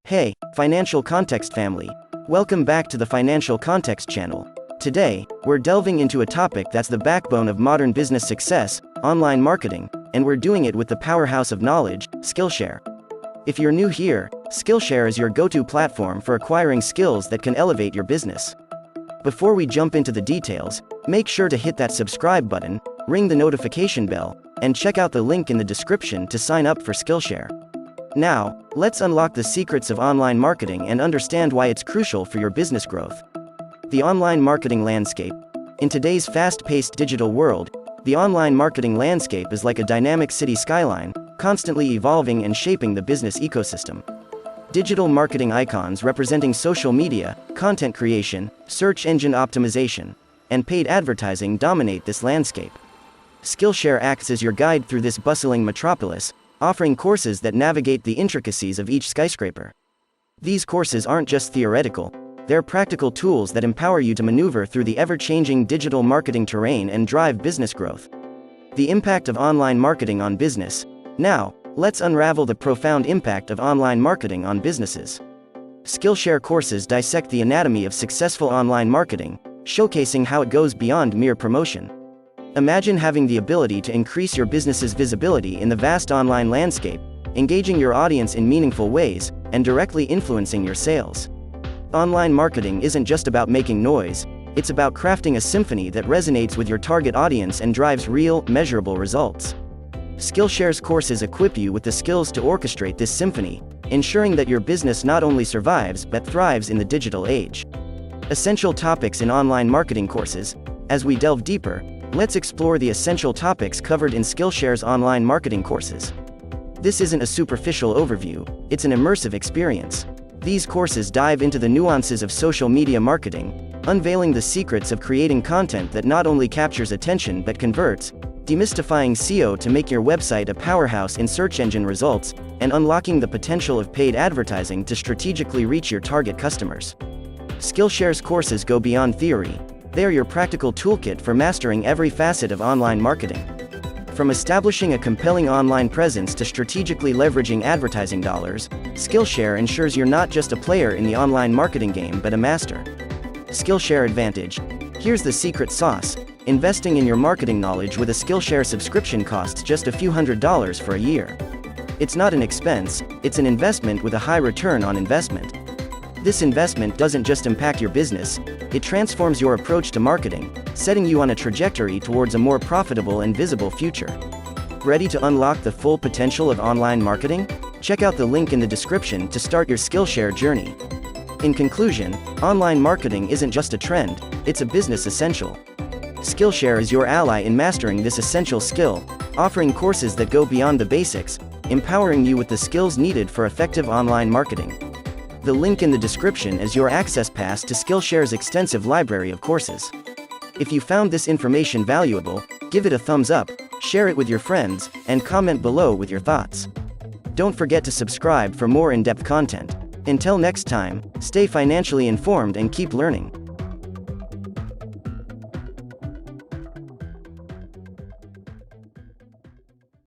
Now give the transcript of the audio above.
Hey, Financial Context family. Welcome back to the Financial Context channel. Today, we're delving into a topic that's the backbone of modern business success, online marketing, and we're doing it with the powerhouse of knowledge, Skillshare. If you're new here, Skillshare is your go-to platform for acquiring skills that can elevate your business. Before we jump into the details, make sure to hit that subscribe button, ring the notification bell, and check out the link in the description to sign up for Skillshare. Now, let's unlock the secrets of online marketing and understand why it's crucial for your business growth. The online marketing landscape. In today's fast-paced digital world, the online marketing landscape is like a dynamic city skyline, constantly evolving and shaping the business ecosystem. Digital marketing icons representing social media, content creation, search engine optimization, and paid advertising dominate this landscape. Skillshare acts as your guide through this bustling metropolis, offering courses that navigate the intricacies of each skyscraper. These courses aren't just theoretical, they're practical tools that empower you to maneuver through the ever-changing digital marketing terrain and drive business growth. The impact of online marketing on business. Now, let's unravel the profound impact of online marketing on businesses. Skillshare courses dissect the anatomy of successful online marketing, showcasing how it goes beyond mere promotion. Imagine having the ability to increase your business's visibility in the vast online landscape, engaging your audience in meaningful ways, and directly influencing your sales. Online marketing isn't just about making noise, it's about crafting a symphony that resonates with your target audience and drives real, measurable results. Skillshare's courses equip you with the skills to orchestrate this symphony, ensuring that your business not only survives but thrives in the digital age. Essential topics in online marketing courses. As we delve deeper, let's explore the essential topics covered in Skillshare's online marketing courses. This isn't a superficial overview, it's an immersive experience. These courses dive into the nuances of social media marketing, unveiling the secrets of creating content that not only captures attention but converts, demystifying SEO to make your website a powerhouse in search engine results, and unlocking the potential of paid advertising to strategically reach your target customers. Skillshare's courses go beyond theory. They are your practical toolkit for mastering every facet of online marketing. From establishing a compelling online presence to strategically leveraging advertising dollars, Skillshare ensures you're not just a player in the online marketing game but a master. Skillshare Advantage. Here's the secret sauce. Investing in your marketing knowledge with a Skillshare subscription costs just a few $100s for a year. It's not an expense, it's an investment with a high return on investment. This investment doesn't just impact your business, it transforms your approach to marketing, setting you on a trajectory towards a more profitable and visible future. Ready to unlock the full potential of online marketing? Check out the link in the description to start your Skillshare journey. In conclusion, online marketing isn't just a trend, it's a business essential. Skillshare is your ally in mastering this essential skill, offering courses that go beyond the basics, empowering you with the skills needed for effective online marketing. The link in the description is your access pass to Skillshare's extensive library of courses. If you found this information valuable, give it a thumbs up, share it with your friends, and comment below with your thoughts. Don't forget to subscribe for more in-depth content. Until next time, stay financially informed and keep learning.